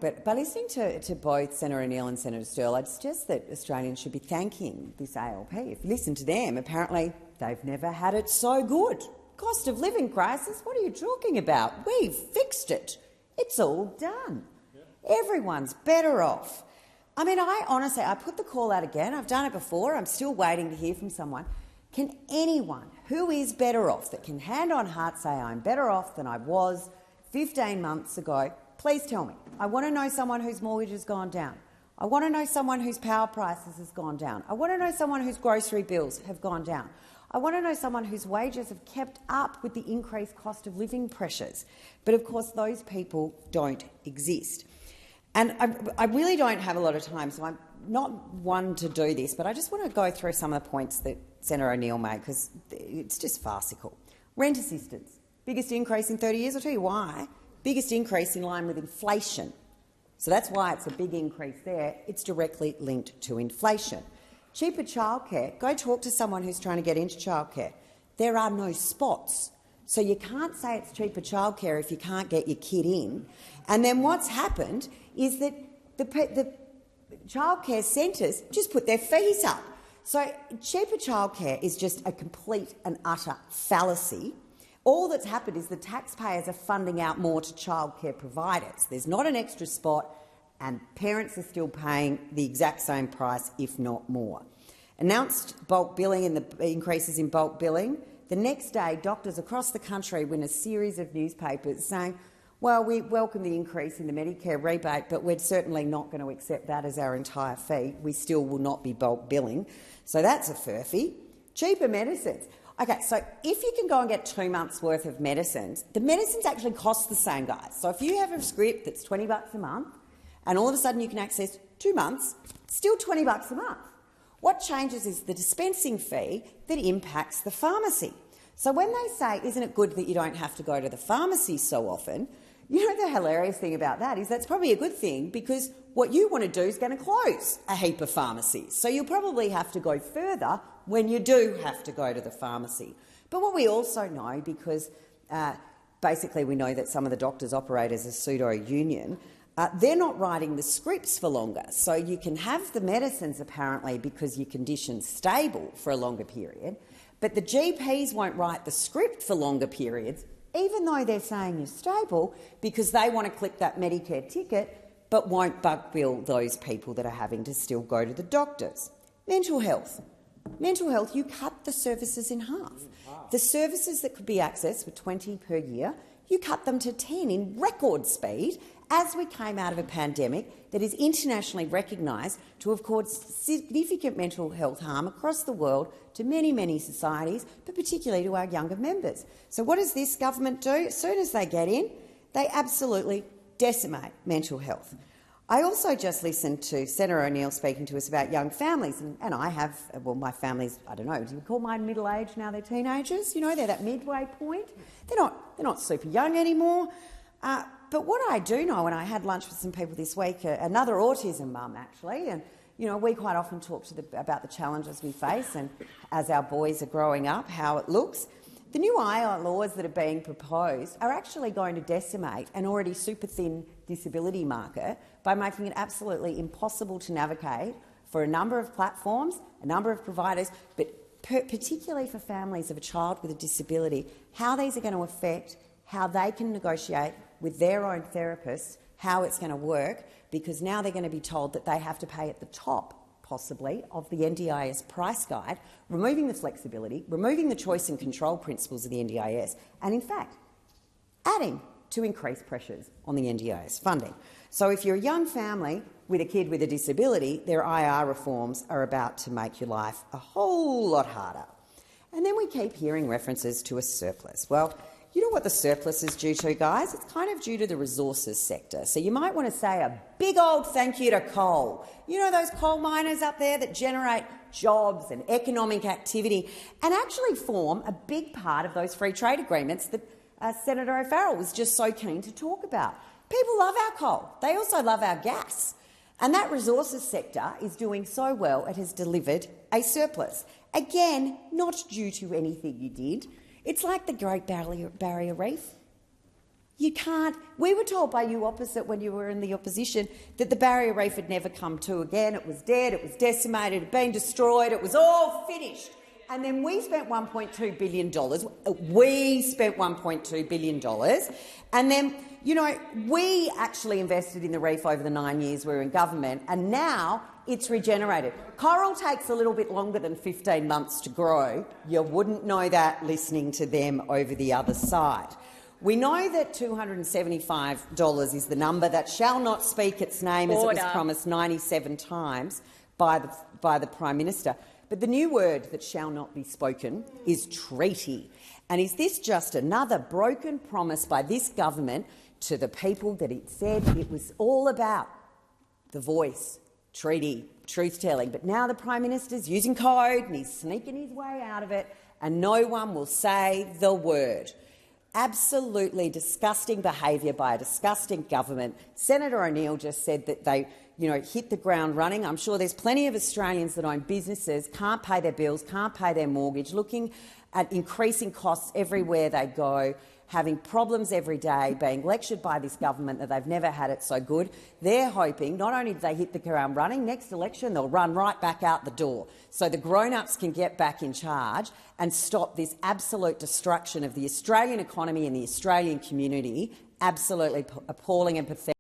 but by listening to both Senator O'Neill and Senator Sterle, I'd suggest that Australians should be thanking this ALP. If you listen to them, apparently they've never had it so good. Cost of living crisis? What are you talking about? We've fixed it. It's all done. Everyone's better off. I mean, I put the call out again. I've done it before. I'm still waiting to hear from someone. Can anyone who is better off, that can hand on heart say I'm better off than I was 15 months ago, please tell me. I want to know someone whose mortgage has gone down. I want to know someone whose power prices has gone down. I want to know someone whose grocery bills have gone down. I want to know someone whose wages have kept up with the increased cost of living pressures. But of course those people don't exist. And I really don't have a lot of time, so I'm not one to do this, but I just want to go through some of the points that Senator O'Neill made, because it's just farcical. Rent assistance, biggest increase in 30 years. I'll tell you why. Biggest increase in line with inflation. So that's why it's a big increase there. It's directly linked to inflation. Cheaper childcare. Go talk to someone who's trying to get into childcare. There are no spots. So you can't say it's cheaper childcare if you can't get your kid in. And then what's happened is that the childcare centres just put their fees up. So cheaper childcare is just a complete and utter fallacy. All that's happened is the taxpayers are funding out more to childcare providers. There's not an extra spot, and parents are still paying the exact same price, if not more. Announced bulk billing and the increases in bulk billing. The next day, doctors across the country win a series of newspapers saying, well, we welcome the increase in the Medicare rebate, but we're certainly not going to accept that as our entire fee. We still will not be bulk billing. So that's a furphy. Cheaper medicines. OK, so if you can go and get 2 months' worth of medicines, the medicines actually cost the same, guys. So if you have a script that's $20 a month and all of a sudden you can access 2 months, still $20 a month. What changes is the dispensing fee that impacts the pharmacy. So when they say, isn't it good that you don't have to go to the pharmacy so often, you know the hilarious thing about that is that's probably a good thing, because what you want to do is going to close a heap of pharmacies. So you'll probably have to go further when you do have to go to the pharmacy. But what we also know, because basically we know that some of the doctors operate as a pseudo-union, they're not writing the scripts for longer. So you can have the medicines, apparently, because your condition's stable for a longer period, but the GPs won't write the script for longer periods, even though they're saying you're stable, because they want to clip that Medicare ticket but won't bug bill those people that are having to still go to the doctors. Mental health. Mental health, you cut the services in half. The services that could be accessed were 20 per year. You cut them to 10 in record speed as we came out of a pandemic that is internationally recognised to have caused significant mental health harm across the world to many, many societies, but particularly to our younger members. So what does this government do? As soon as they get in, they absolutely decimate mental health. I also just listened to Senator O'Neill speaking to us about young families, and I have, well, my family's, I don't know, do you call mine middle-aged now? They're teenagers, you know, they're that midway point. They're not super young anymore. But what I do know, and I had lunch with some people this week, another autism mum actually, and you know, we quite often talk about the challenges we face and as our boys are growing up, how it looks. The new AI laws that are being proposed are actually going to decimate an already super thin disability market by making it absolutely impossible to navigate for a number of platforms, a number of providers, but particularly for families of a child with a disability, how these are going to affect how they can negotiate with their own therapists, how it's going to work, because now they're going to be told that they have to pay at the top, possibly, of the NDIS price guide, removing the flexibility, removing the choice and control principles of the NDIS, and in fact, adding to increased pressures on the NDIS funding. So if you're a young family with a kid with a disability, their IR reforms are about to make your life a whole lot harder. And then we keep hearing references to a surplus. Well, you know what the surplus is due to, guys? It's kind of due to the resources sector. So you might want to say a big old thank you to coal. You know those coal miners up there that generate jobs and economic activity and actually form a big part of those free trade agreements that Senator O'Farrell was just so keen to talk about. People love our coal. They also love our gas. And that resources sector is doing so well it has delivered a surplus. Again, not due to anything you did. It's like the Great Barrier Reef. You can't. We were told by you opposite when you were in the opposition that the barrier reef had never come to again. It was dead, it was decimated, it had been destroyed, it was all finished. And then we spent $1.2 billion. We spent $1.2 billion. And then, you know, we actually invested in the reef over the 9 years we were in government, and now it's regenerated. Coral takes a little bit longer than 15 months to grow. You wouldn't know that listening to them over the other side. We know that $275 is the number that shall not speak its name, as it was promised 97 times by the Prime Minister. But the new word that shall not be spoken is treaty. And is this just another broken promise by this government to the people that it said it was all about? The voice, treaty, truth-telling. But now the Prime Minister's using code and he's sneaking his way out of it, and no one will say the word. Absolutely disgusting behaviour by a disgusting government. Senator O'Neill just said that they, hit the ground running. I'm sure there's plenty of Australians that own businesses, can't pay their bills, can't pay their mortgage, looking at increasing costs everywhere they go, having problems every day, being lectured by this government that they've never had it so good. They're hoping not only do they hit the ground running, next election they'll run right back out the door so the grown-ups can get back in charge and stop this absolute destruction of the Australian economy and the Australian community. Absolutely appalling and pathetic.